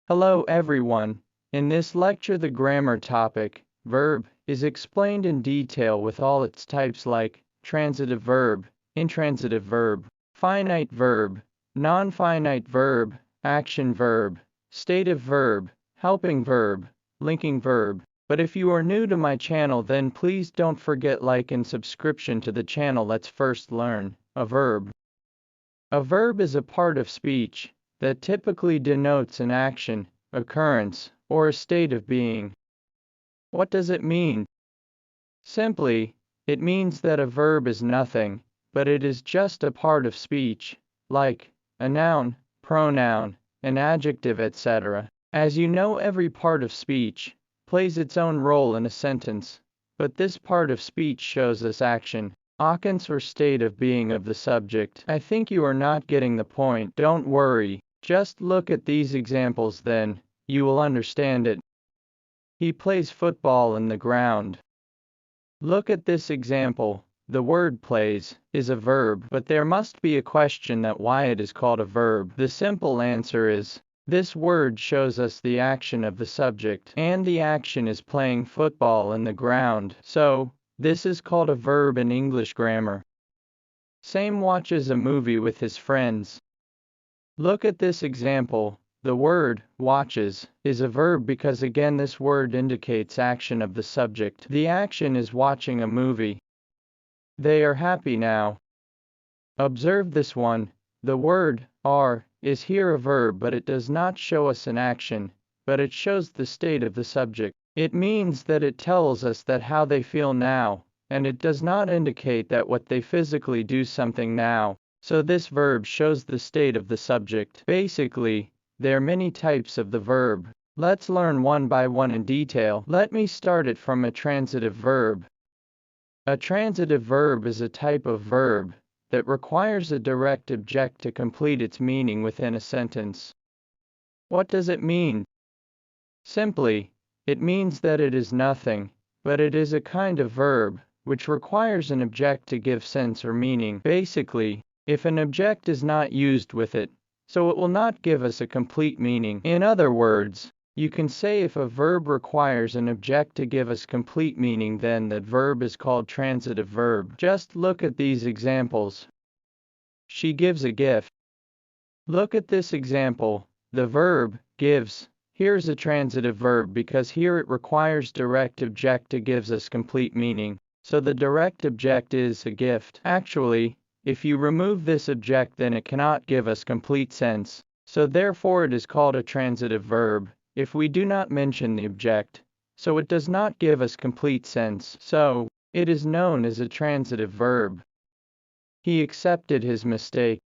Hello everyone. In this lecture the grammar topic, verb, is explained in detail with all its types like transitive verb, intransitive verb, finite verb, non-finite verb, action verb, stative verb, helping verb, linking verb. But if you are new to my channel then please don't forget like and subscription to the channel. Let's first learn a verb. A verb is a part of speech that typically denotes an action, occurrence, or a state of being. What does it mean? Simply, it means that a verb is nothing, but it is just a part of speech, like a noun, pronoun, an adjective, etc. As you know, every part of speech plays its own role in a sentence, but this part of speech shows us action, occurrence or state of being of the subject. I think you are not getting the point. Don't worry, just look at these examples then, you will understand it. He plays football in the ground. Look at this example. The word plays is a verb, but there must be a question that why it is called a verb. The simple answer is, this word shows us the action of the subject, and the action is playing football in the ground, so this is called a verb in English grammar. Same watches a movie with his friends. Look at this example. The word watches is a verb because again this word indicates action of the subject. The action is watching a movie. They are happy now. Observe this one. The word are is here a verb, but it does not show us an action, but it shows the state of the subject. It means that it tells us that how they feel now, and it does not indicate that what they physically do something now. So this verb shows the state of the subject. Basically, there are many types of the verb. Let's learn one by one in detail. Let me start it from a transitive verb. A transitive verb is a type of verb that requires a direct object to complete its meaning within a sentence. What does it mean? Simply, it means that it is nothing, but it is a kind of verb which requires an object to give sense or meaning. Basically, if an object is not used with it, so it will not give us a complete meaning. In other words, you can say if a verb requires an object to give us complete meaning, then that verb is called transitive verb. Just look at these examples. She gives a gift. Look at this example. The verb gives here's a transitive verb because here it requires direct object to gives us complete meaning. So the direct object is a gift. Actually, if you remove this object then it cannot give us complete sense. So therefore it is called a transitive verb if we do not mention the object. So it does not give us complete sense. So it is known as a transitive verb. He accepted his mistake.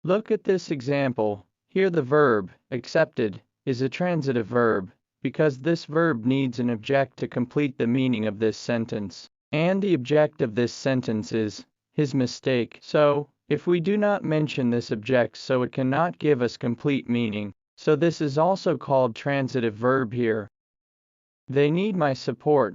Look at this example. Here the verb accepted is a transitive verb because this verb needs an object to complete the meaning of this sentence. And the object of this sentence is his mistake. So, if we do not mention this object so it cannot give us complete meaning. So this is also called transitive verb here. They need my support.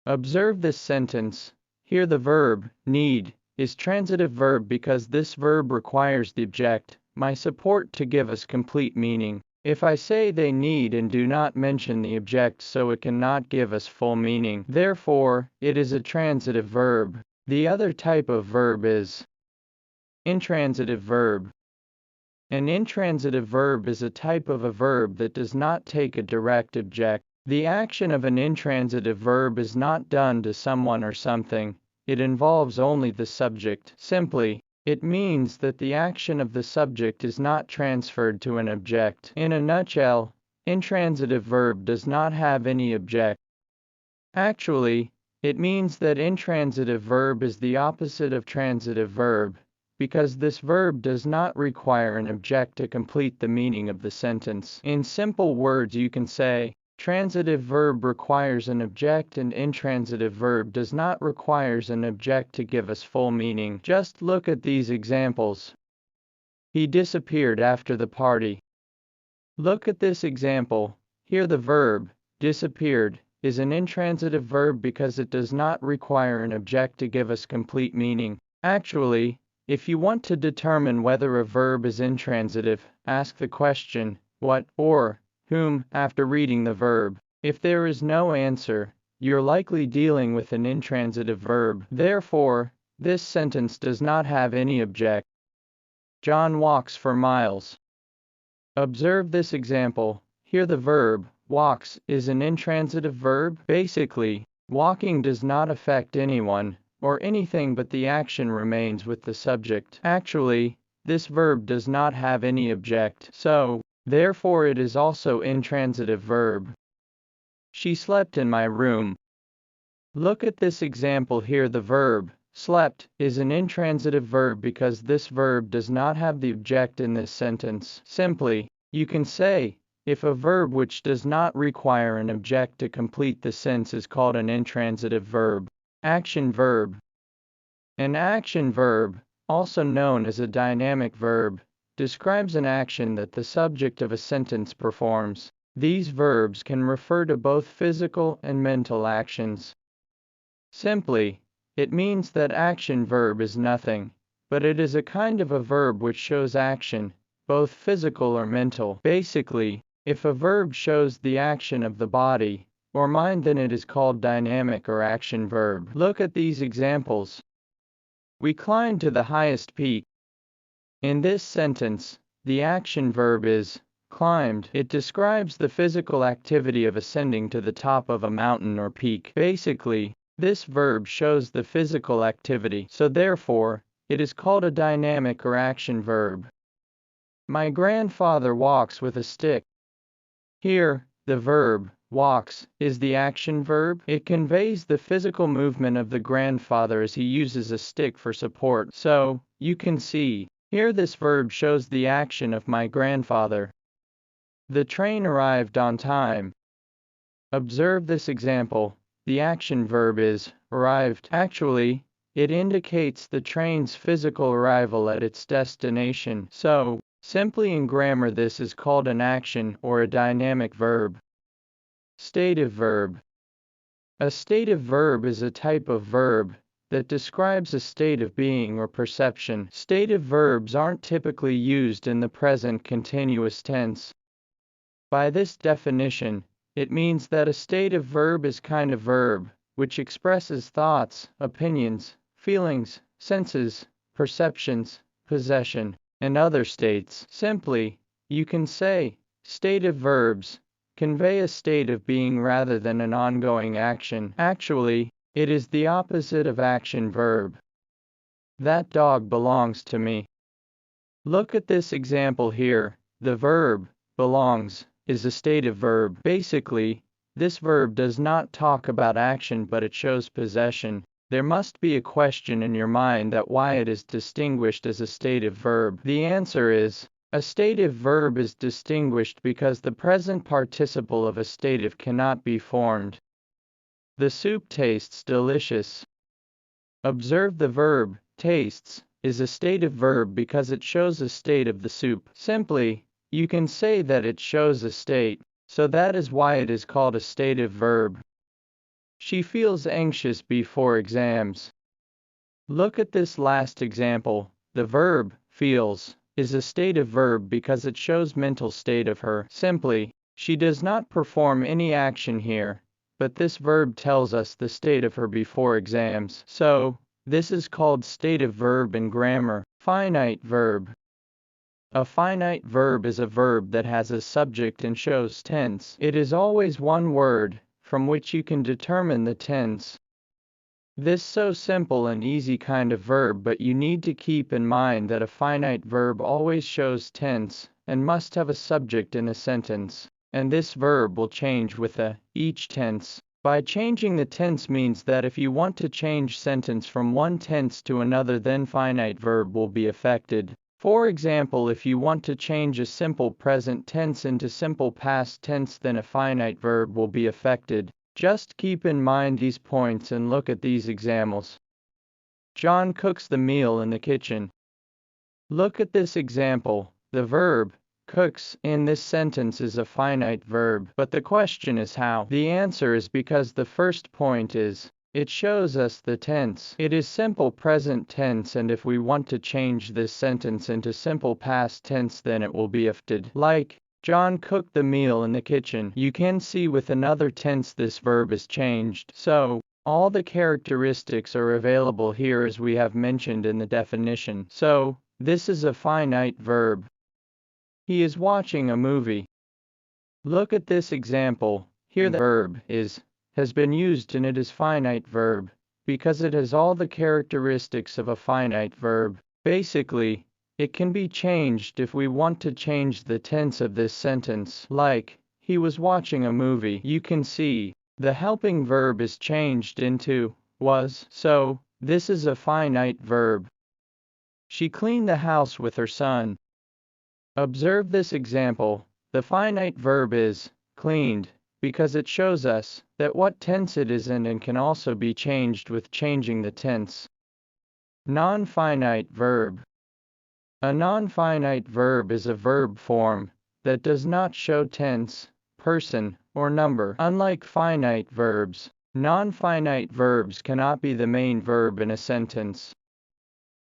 Observe this sentence. Here the verb need is transitive verb because this verb requires the object, my support, to give us complete meaning. If I say they need and do not mention the object so it cannot give us full meaning. Therefore, it is a transitive verb. The other type of verb is intransitive verb. An intransitive verb is a type of a verb that does not take a direct object. The action of an intransitive verb is not done to someone or something. It involves only the subject. Simply, it means that the action of the subject is not transferred to an object. In a nutshell, intransitive verb does not have any object. Actually, it means that intransitive verb is the opposite of transitive verb, because this verb does not require an object to complete the meaning of the sentence. In simple words you can say, transitive verb requires an object and intransitive verb does not requires an object to give us full meaning. Just look at these examples. He disappeared after the party. Look at this example. Here the verb disappeared is an intransitive verb because it does not require an object to give us complete meaning. Actually, if you want to determine whether a verb is intransitive, ask the question, what, or whom after reading the verb. If there is no answer, you're likely dealing with an intransitive verb. Therefore, this sentence does not have any object. John walks for miles. Observe this example. Here the verb, walks, is an intransitive verb. Basically, walking does not affect anyone or anything, but the action remains with the subject. Actually, this verb does not have any object, so, therefore it is also intransitive verb. She slept in my room. Look at this example here. The verb, slept, is an intransitive verb because this verb does not have the object in this sentence. Simply, you can say, if a verb which does not require an object to complete the sentence is called an intransitive verb. Action verb. An action verb, also known as a dynamic verb, describes an action that the subject of a sentence performs. These verbs can refer to both physical and mental actions. Simply, it means that action verb is nothing, but it is a kind of a verb which shows action, both physical or mental. Basically, if a verb shows the action of the body or mind, then it is called dynamic or action verb. Look at these examples. We climbed to the highest peak. In this sentence, the action verb is climbed. It describes the physical activity of ascending to the top of a mountain or peak. Basically, this verb shows the physical activity, so therefore, it is called a dynamic or action verb. My grandfather walks with a stick. Here, the verb, walks, is the action verb. It conveys the physical movement of the grandfather as he uses a stick for support. So, you can see, here this verb shows the action of my grandfather. The train arrived on time. Observe this example. The action verb is arrived. Actually, it indicates the train's physical arrival at its destination. So, simply in grammar, this is called an action or a dynamic verb. Stative verb. A stative verb is a type of verb that describes a state of being or perception. Stative verbs aren't typically used in the present continuous tense. By this definition, it means that a stative verb is kind of verb which expresses thoughts, opinions, feelings, senses, perceptions, possession, and other states. Simply, you can say, stative verbs convey a state of being rather than an ongoing action. Actually, it is the opposite of action verb. That dog belongs to me. Look at this example here. The verb, belongs, is a stative verb. Basically, this verb does not talk about action, but it shows possession. There must be a question in your mind that why it is distinguished as a stative verb. The answer is, a stative verb is distinguished because the present participle of a stative cannot be formed. The soup tastes delicious. Observe the verb, tastes, is a stative verb because it shows a state of the soup. Simply, you can say that it shows a state, so that is why it is called a stative verb. She feels anxious before exams. Look at this last example. The verb, feels, is a stative verb because it shows mental state of her. Simply, she does not perform any action here, but this verb tells us the state of her before exams. So, this is called stative verb in grammar. Finite verb. A finite verb is a verb that has a subject and shows tense. It is always one word, from which you can determine the tense. This so simple and easy kind of verb, but you need to keep in mind that a finite verb always shows tense and must have a subject in a sentence, and this verb will change with each tense. By changing the tense means that if you want to change sentence from one tense to another, then finite verb will be affected. For example, if you want to change a simple present tense into simple past tense, then a finite verb will be affected. Just keep in mind these points and look at these examples. John cooks the meal in the kitchen. Look at this example. The verb, cooks, in this sentence is a finite verb, but the question is how. The answer is because the first point is, it shows us the tense. It is simple present tense, and if we want to change this sentence into simple past tense, then it will be affected. Like, John cooked the meal in the kitchen. You can see with another tense this verb is changed. So, all the characteristics are available here as we have mentioned in the definition. So, this is a finite verb. He is watching a movie. Look at this example. Here the verb is has been used and it is finite verb because it has all the characteristics of a finite verb. Basically, it can be changed if we want to change the tense of this sentence. Like, he was watching a movie. You can see the helping verb is changed into was. So, this is a finite verb. She cleaned the house with her son. Observe this example. The finite verb is cleaned because it shows us that what tense it is in and can also be changed with changing the tense. Nonfinite verb. A nonfinite verb is a verb form that does not show tense, person, or number. Unlike finite verbs, nonfinite verbs cannot be the main verb in a sentence.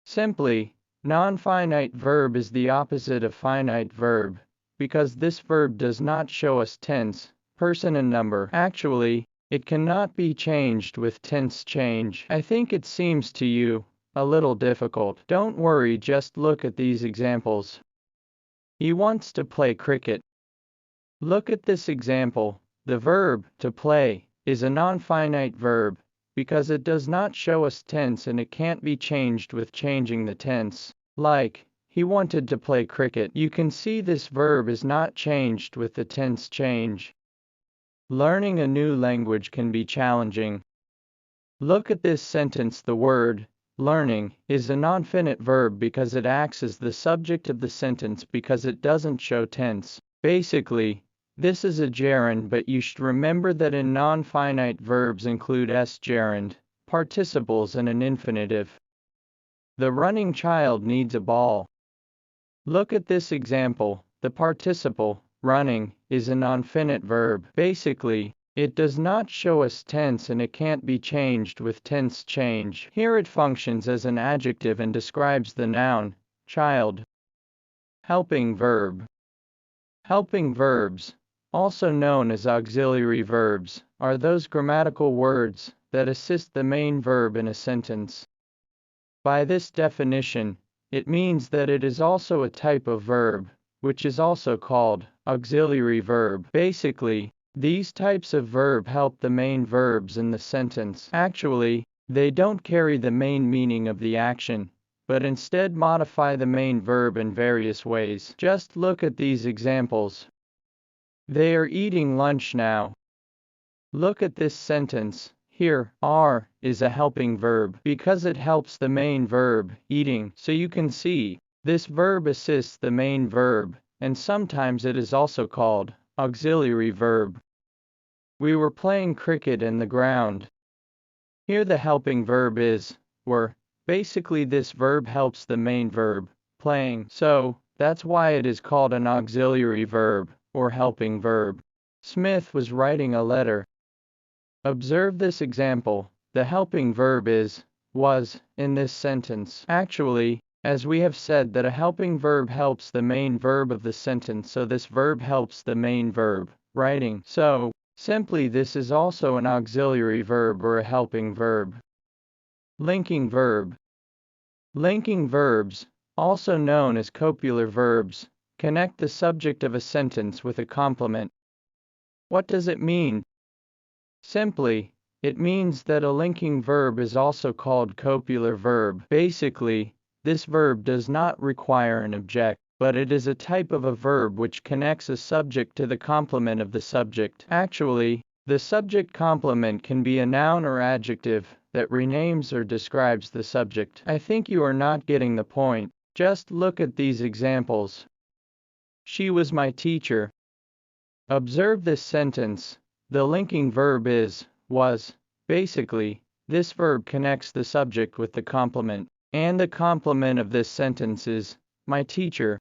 Simply, nonfinite verb is the opposite of finite verb, because this verb does not show us tense, person and number. Actually, it cannot be changed with tense change. I think it seems to you a little difficult. Don't worry, just look at these examples. He wants to play cricket. Look at this example. The verb to play is a nonfinite verb because it does not show us tense and it can't be changed with changing the tense. Like, he wanted to play cricket. You can see this verb is not changed with the tense change. Learning a new language can be challenging. Look at this sentence. The word learning is a nonfinite verb because it acts as the subject of the sentence because it doesn't show tense. Basically, this is a gerund, but you should remember that in nonfinite verbs include s-gerund, participles and an infinitive. The running child needs a ball. Look at this example. The participle, running, is a nonfinite verb. Basically, it does not show us tense and it can't be changed with tense change. Here it functions as an adjective and describes the noun, child. Helping verb. Helping verbs, also known as auxiliary verbs, are those grammatical words that assist the main verb in a sentence. By this definition, it means that it is also a type of verb, which is also called auxiliary verb. Basically, these types of verb help the main verbs in the sentence. Actually, they don't carry the main meaning of the action, but instead modify the main verb in various ways. Just look at these examples. They are eating lunch now. Look at this sentence. Here, are is a helping verb because it helps the main verb, eating. So you can see, this verb assists the main verb, and sometimes it is also called auxiliary verb. We were playing cricket in the ground. Here the helping verb is were. Basically this verb helps the main verb, playing. So, that's why it is called an auxiliary verb, or helping verb. Smith was writing a letter. Observe this example. The helping verb is was in this sentence. Actually, as we have said that a helping verb helps the main verb of the sentence, so this verb helps the main verb, writing. So, simply this is also an auxiliary verb or a helping verb. Linking verb. Linking verbs, also known as copular verbs, connect the subject of a sentence with a complement. What does it mean? Simply, it means that a linking verb is also called copular verb. Basically, this verb does not require an object, but it is a type of a verb which connects a subject to the complement of the subject. Actually, the subject complement can be a noun or adjective that renames or describes the subject. I think you are not getting the point. Just look at these examples. She was my teacher. Observe this sentence. The linking verb is was. Basically, this verb connects the subject with the complement, and the complement of this sentence is my teacher.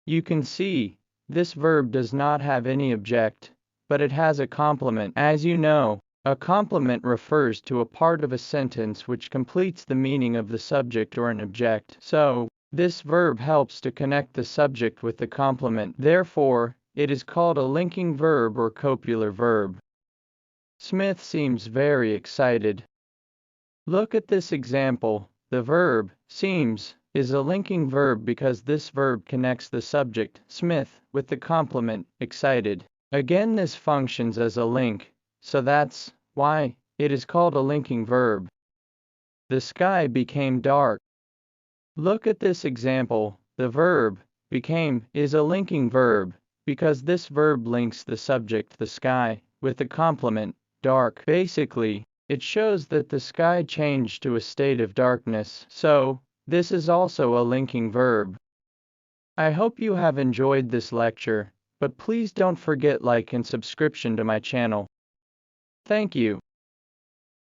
You can see, this verb does not have any object, but it has a complement. As you know, a complement refers to a part of a sentence which completes the meaning of the subject or an object. So, This verb helps to connect the subject with the complement. Therefore, it is called a linking verb or copular verb. Smith seems very excited. Look at this example. The verb, seems, is a linking verb because this verb connects the subject, Smith, with the complement, excited. Again, this functions as a link, so that's why it is called a linking verb. The sky became dark. Look at this example. The verb, became, is a linking verb because this verb links the subject, the sky, with the complement, dark. Basically, it shows that the sky changed to a state of darkness, so this is also a linking verb. I hope you have enjoyed this lecture, but please don't forget like and subscription to my channel. Thank you.